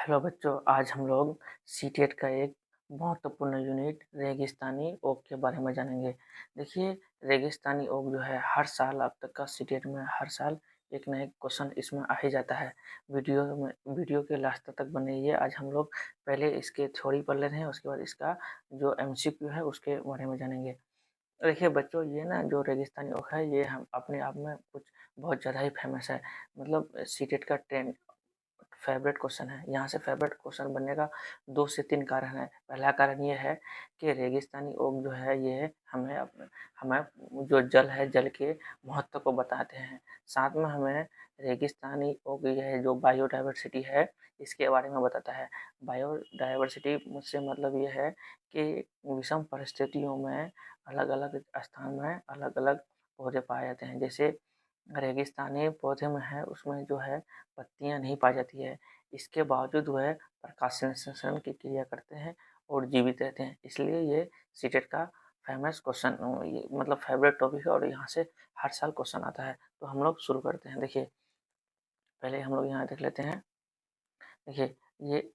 Hello बच्चों, आज हम लोग सीटेट का एक महत्वपूर्ण यूनिट रेगिस्तानी ओक के बारे में जानेंगे। देखिए, रेगिस्तानी ओक जो है हर साल अब तक का सीटेट में हर साल एक ना एक क्वेश्चन इसमें आ ही जाता है। वीडियो के लास्ट तक बने रहिए। आज हम लोग पहले इसके थ्योरी पढ़ ले रहे हैं, उसके बाद इसका जो एमसीक्यू है उसके बारे में जानेंगे। देखिए बच्चों, ये ना जो रेगिस्तानी ओक है ये हम अपने आप में कुछ बहुत ज़्यादा ही फेमस है। मतलब सीटेट का ट्रेंड फेवरेट क्वेश्चन है। यहाँ से फेवरेट क्वेश्चन बनने का 2 से 3 कारण है। पहला कारण ये है कि रेगिस्तानी ओक जो है ये हमें जो जल है, जल के महत्व को बताते हैं। साथ में हमें रेगिस्तानी ओक यह जो बायोडाइवर्सिटी है इसके बारे में बताता है। बायोडाइवर्सिटी मुझसे मतलब ये है कि विषम परिस्थितियों में अलग-अलग स्थान में अलग-अलग पौधे पाए जाते हैं। जैसे रेगिस्तानी पौधे में है उसमें जो है पत्तियां नहीं पाई जाती है। इसके बावजूद वह प्रकाश संश्लेषण की क्रिया करते हैं और जीवित रहते हैं। इसलिए ये सीटेट का फेमस क्वेश्चन मतलब फेवरेट टॉपिक है और यहाँ से हर साल क्वेश्चन आता है। तो हम लोग शुरू करते हैं। देखिए, पहले हम लोग यहाँ देख लेते हैं। देखिए,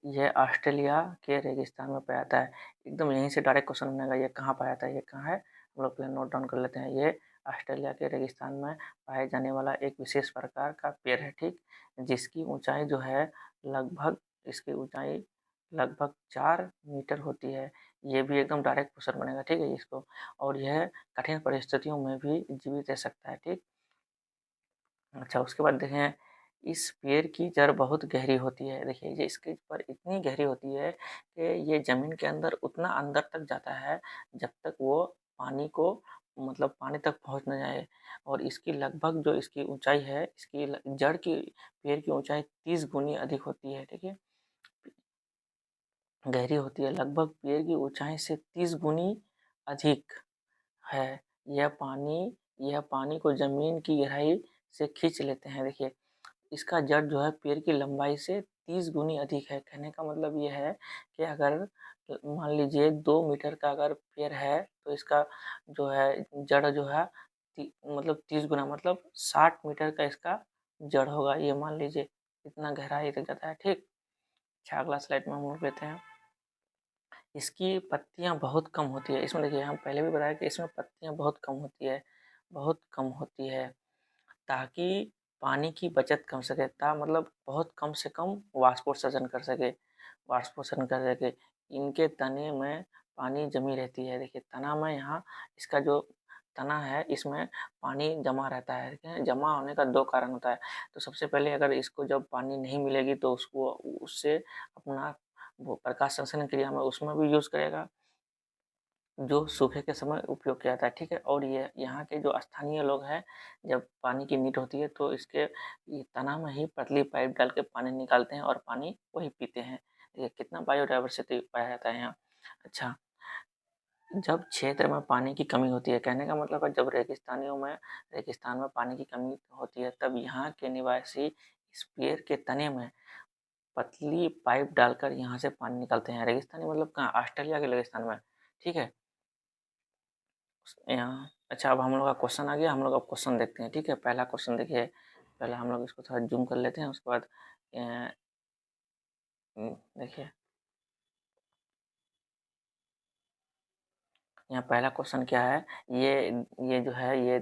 ये ऑस्ट्रेलिया के रेगिस्तान में पाया जाता है। एकदम यहीं से डायरेक्ट क्वेश्चन बनेगा, ये कहाँ पाया जाता है, ये कहाँ है, हम लोग पहले नोट डाउन कर लेते हैं। ये ऑस्ट्रेलिया के रेगिस्तान में पाए जाने वाला एक विशेष प्रकार का पेड़ है, ठीक, जिसकी ऊंचाई जो है लगभग इसकी ऊंचाई लगभग 4 मीटर होती है। ये भी एकदम डायरेक्ट क्वेश्चन बनेगा, ठीक है इसको। और यह कठिन परिस्थितियों में भी जीवित रह सकता है, ठीक। अच्छा, उसके बाद देखें, इस पेड़ की जड़ बहुत गहरी होती है। देखिए, ये इसके पर इतनी गहरी होती है कि ये ज़मीन के अंदर उतना अंदर तक जाता है जब तक वो पानी को मतलब पानी तक पहुंच न जाए। और इसकी लगभग जो इसकी ऊंचाई है, इसकी जड़ की पेड़ की ऊंचाई 30 गुनी अधिक होती है, ठीक है। गहरी होती है, लगभग पेड़ की ऊंचाई से 30 गुनी अधिक है। यह पानी को जमीन की गहराई से खींच लेते हैं। देखिए, इसका जड़ जो है पेड़ की लंबाई से 30 गुनी अधिक है। कहने का मतलब ये है कि अगर मान लीजिए 2 मीटर का अगर पेड़ है तो इसका जो है जड़ जो है मतलब 30 गुना मतलब 60 मीटर का इसका जड़ होगा। ये मान लीजिए इतना गहराई तक जाता है, ठीक। अच्छा, अगला स्लाइड में हम लोग लेते हैं। इसकी पत्तियां बहुत कम होती है। इसमें देखिए, हम पहले भी बताया कि इसमें पत्तियां बहुत कम होती है, बहुत कम होती है, ताकि पानी की बचत कर सके, मतलब बहुत कम से कम वाष्पोत्सर्जन कर सके, इनके तने में पानी जमी रहती है। देखिए, तना में यहाँ इसका जो तना है इसमें पानी जमा रहता है। ठीक है, जमा होने का 2 कारण होता है। तो सबसे पहले अगर इसको जब पानी नहीं मिलेगी तो उसको उससे अपना वो प्रकाश संश्लेषण क्रिया में उसमें भी यूज़ करेगा, जो सूखे के समय उपयोग किया जाता है, ठीक है। और ये यहाँ के जो स्थानीय लोग हैं, जब पानी की नीड होती है तो इसके ये तना में ही पतली पाइप डाल के पानी निकालते हैं और पानी वही पीते हैं। ये कितना बायोडाइवर्सिटी पाया जाता है यहाँ। अच्छा, जब क्षेत्र में पानी की कमी होती है, कहने का मतलब है जब रेगिस्तान में पानी की कमी होती है तब यहाँ के निवासी इस पेड़ के तने में पतली पाइप डालकर यहाँ से पानी निकालते हैं। रेगिस्तानी मतलब कहाँ, ऑस्ट्रेलिया के रेगिस्तान में, ठीक है। यहाँ अच्छा, अब हम लोग का क्वेश्चन आ गया। हम लोग अब क्वेश्चन देखते हैं, ठीक है। पहला क्वेश्चन देखिए, पहले हम लोग इसको थोड़ा जूम कर लेते हैं, उसके बाद देखिए यहाँ पहला क्वेश्चन क्या है। ये जो है ये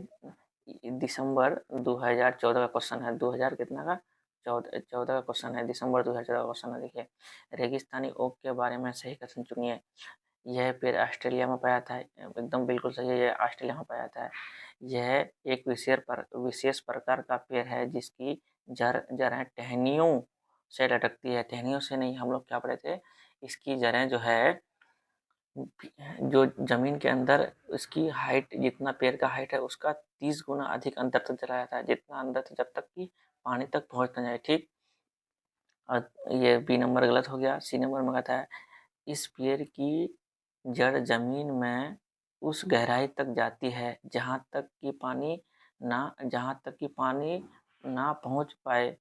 दिसंबर 2014 का क्वेश्चन है। 2000 कितना का, 14 का क्वेश्चन है, दिसंबर 2014 का क्वेश्चन है। देखिए, रेगिस्तानी ओक के बारे में सही क्वेश्चन चुनिए। यह पेड़ ऑस्ट्रेलिया में पाया जाता है, एकदम बिल्कुल सही है, यह ऑस्ट्रेलिया में पाया जाता है। यह एक विशेष प्रकार का पेड़ है जिसकी जड़ें टहनियों से लटकती है। टहनियों से नहीं, हम लोग क्या पढ़े थे, इसकी जड़ें जो है जो जमीन के अंदर इसकी हाइट, जितना पेड़ का हाइट है उसका 30 गुना अधिक अंदर तक चला जाता है, जितना अंदर तक जब तक कि पानी तक पहुंच न जाए, ठीक। और ये बी नंबर गलत हो गया। सी नंबर में कहता है इस पेड़ की जड़ जमीन में उस गहराई तक जाती है जहाँ तक कि पानी ना पहुँच पाए,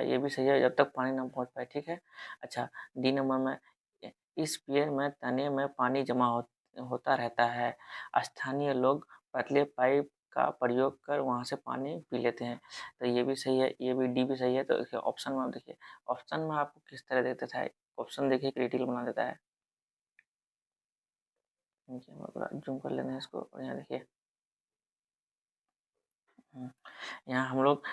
ये भी सही है, जब तक पानी ना पहुँच पाए, ठीक है। अच्छा, डी नंबर में इस पेड़ में तने में पानी जमा होता रहता है। स्थानीय लोग पतले पाइप का प्रयोग कर वहाँ से पानी पी लेते हैं। तो ये भी सही है, ये भी डी भी सही है। तो देखिए ऑप्शन में, आप देखिए ऑप्शन में आपको किस तरह दे देता है, ऑप्शन देखिए क्रिटिकल बना देता है। देखिए हम थोड़ा जूम कर लेते हैं इसको, और यहाँ देखिए यहाँ हम लोग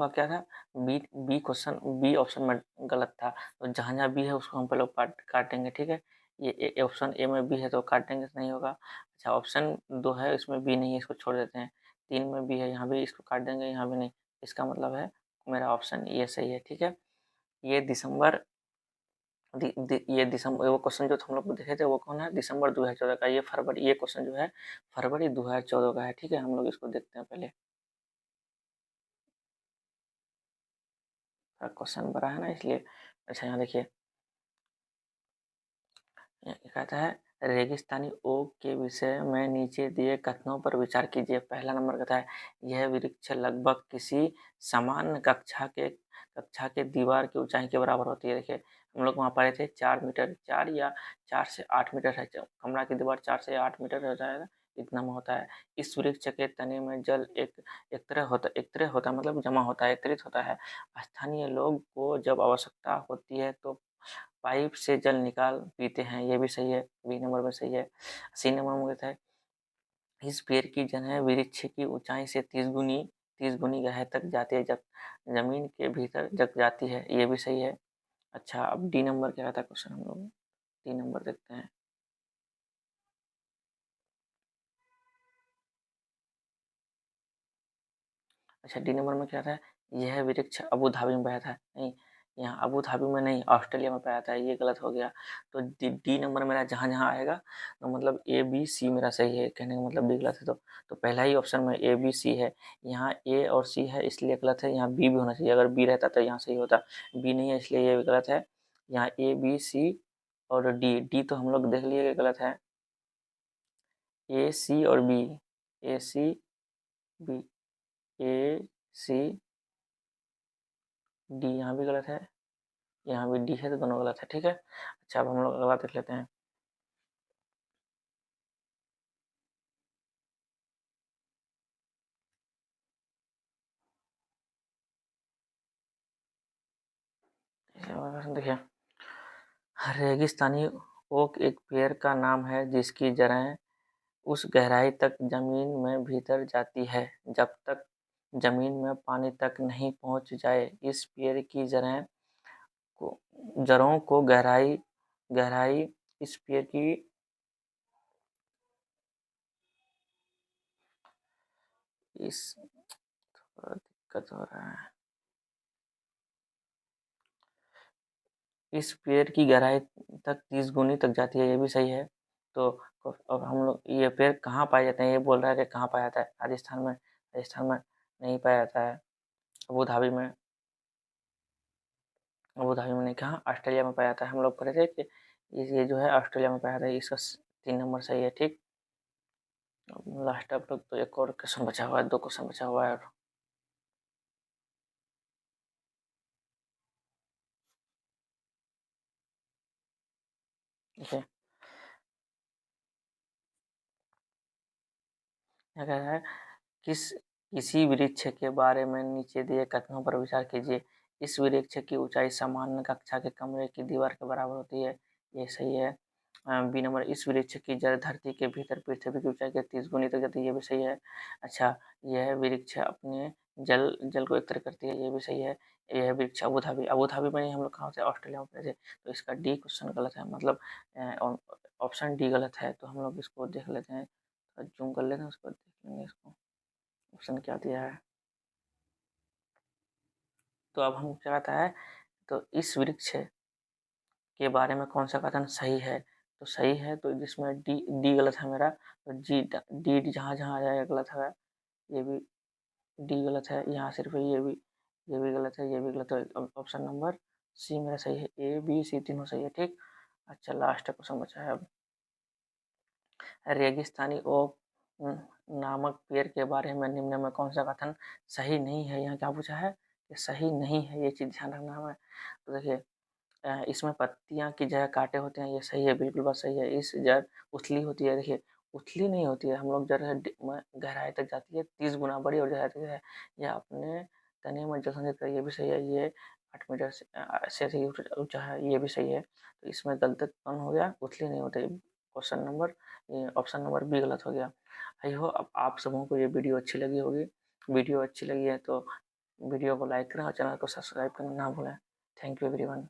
का क्या था, बी क्वेश्चन, बी ऑप्शन में गलत था। तो जहाँ जहाँ बी है उसको हम पहले काटेंगे, ठीक है। ये ऑप्शन ए में बी है तो काटेंगे तो नहीं होगा। अच्छा ऑप्शन 2 है, इसमें बी नहीं है, इसको छोड़ देते हैं। 3 में बी है, यहाँ भी इसको काट देंगे, यहाँ भी नहीं। इसका मतलब है मेरा ऑप्शन ये सही है, ठीक है। ये दिसंबर ये दिसंबर, वो क्वेश्चन जो हम लोग देखे थे वो कौन है, दिसंबर 2014 का। ये फरवरी, ये क्वेश्चन जो है फरवरी 2014 का है, ठीक है। हम लोग इसको देखते हैं पहले, क्वेश्चन बड़ा है ना इसलिए। अच्छा यहाँ देखिए, कहता है रेगिस्तानी ओक के विषय में नीचे दिए कथनों पर विचार कीजिए। पहला नंबर कहता है यह वृक्ष लगभग किसी सामान्य कक्षा के दीवार की ऊंचाई के बराबर होती है। देखिए हम लोग वहाँ पढ़े थे 4 मीटर, 4 या 4 से 8 मीटर है। कमरा की दीवार 4 से 8 मीटर हो जाएगा, इतना में होता है। इस वृक्ष के तने में जल एक तरह होता है, मतलब जमा होता है, एकत्रित होता है। स्थानीय लोग को जब आवश्यकता होती है तो पाइप से जल निकाल पीते हैं, ये भी सही है, बी नंबर में सही है। सी नंबर में कहता है इस पेड़ की जड़ें वृक्ष की ऊंचाई से 30 गुनी गहराई तक जाती है, जब जमीन के भीतर जग जाती है, ये भी सही है। अच्छा अब डी नंबर क्या था क्वेश्चन, हम लोग डी नंबर देखते हैं। अच्छा डी नंबर में क्या था, यह वृक्ष अबू धाबी में पाया था, नहीं, यहाँ अबू धाबी में नहीं, ऑस्ट्रेलिया में पाया था, ये गलत हो गया। तो डी नंबर मेरा जहाँ जहाँ आएगा तो मतलब ए बी सी मेरा सही है, कहने का मतलब बी गलत है। तो पहला ही ऑप्शन में ए बी सी है, यहाँ ए और सी है इसलिए गलत है। यहाँ बी भी होना चाहिए, अगर बी रहता तो यहाँ सही होता, बी नहीं है इसलिए ये भी गलत है। यहाँ ए बी सी और डी, डी तो हम लोग देख लिए कि गलत है। ए सी और बी, ए सी बी, ए सी डी, यहाँ भी गलत है, यहाँ भी डी है, तो दोनों गलत है, ठीक है। अच्छा अब हम लोग अगला देख लेते हैं। देखिए रेगिस्तानी ओक एक पेड़ का नाम है जिसकी जड़ें उस गहराई तक जमीन में भीतर जाती है जब तक जमीन में पानी तक नहीं पहुंच जाए। इस पेड़ की को जड़ों को गहराई गहराई इस पेड़ की इस थोड़ा दिक्कत हो रहा है, इस पेड़ की गहराई तक 30 गुनी तक जाती है, ये भी सही है। तो अब हम लोग ये पेड़ कहाँ पाए जाते हैं, ये बोल रहा है कि कहाँ पाया जाता है, राजस्थान में, राजस्थान में नहीं पाया जाता है। अबू धाबी में, अबू धाबी में नहीं, कहाँ, ऑस्ट्रेलिया में पाया जाता है। हम लोग पढ़े थे कि ये जो है ऑस्ट्रेलिया में पाया जाता है। इसका 3 नंबर सही है, ठीक। लास्ट अब लोग तो एक और क्वेश्चन बचा हुआ है, 2 क्वेश्चन बचा हुआ है और ठीक है। क्या कह रहा है, किस किसी वृक्ष के बारे में नीचे दिए कथनों पर विचार कीजिए। इस वृक्ष की ऊंचाई सामान्य कक्षा के कमरे की दीवार के बराबर होती है, ये सही है। बी नंबर इस वृक्ष की जड़ धरती के भीतर पृथ्वी की ऊंचाई के 30 गुनी तक जाती है, ये भी सही है। अच्छा यह वृक्ष अपने जल जल को एकत्र करती है, ये भी सही है। यह वृक्ष अबू धाबी में ही हम लोग कहाँ से, ऑस्ट्रेलिया में पढ़े थे। तो इसका डी क्वेश्चन गलत है, मतलब ऑप्शन डी गलत है। तो हम लोग इसको देख लेते हैं, जूम कर लेते हैं, उसको देख लेंगे इसको ऑप्शन क्या दिया है। तो अब हम क्या कहता है, तो इस वृक्ष के बारे में कौन सा कथन सही है, तो सही है तो जिसमें डी डी गलत है मेरा, तो डी जहाँ जहाँ आ जाएगा गलत है। ये भी डी गलत है, यहाँ सिर्फ ये भी गलत है, ये भी गलत है। ऑप्शन नंबर सी मेरा सही है, ए बी सी तीनों सही है, ठीक। अच्छा लास्ट क्वेश्चन बचा है अब, रेगिस्तानी ओक नामक पेड़ के बारे में निम्न में कौन सा कथन सही नहीं है। यहाँ क्या पूछा है कि सही नहीं है, ये चीज़ ध्यान रखना हमें। तो देखिए इसमें पत्तियां की जगह कांटे होते हैं, ये सही है, बिल्कुल बात सही है। इस जड़ उथली होती है, देखिए उथली नहीं होती है, हम लोग जो है गहराई तक जाती है 30 गुना बड़ी और गहराई तक है। यह अपने तने में जल संचित कर, ये भी सही है। ये 8 मीटर से अधिक ऊँचा है, ये भी सही है। तो इसमें गलत कौन हो गया? उथली नहीं होती। ऑप्शन नंबर बी गलत हो गया। आई होप अब आप सबों को ये वीडियो अच्छी लगी होगी। वीडियो अच्छी लगी है तो वीडियो को लाइक करें और चैनल को सब्सक्राइब करना ना भूलें। Thank you everyone.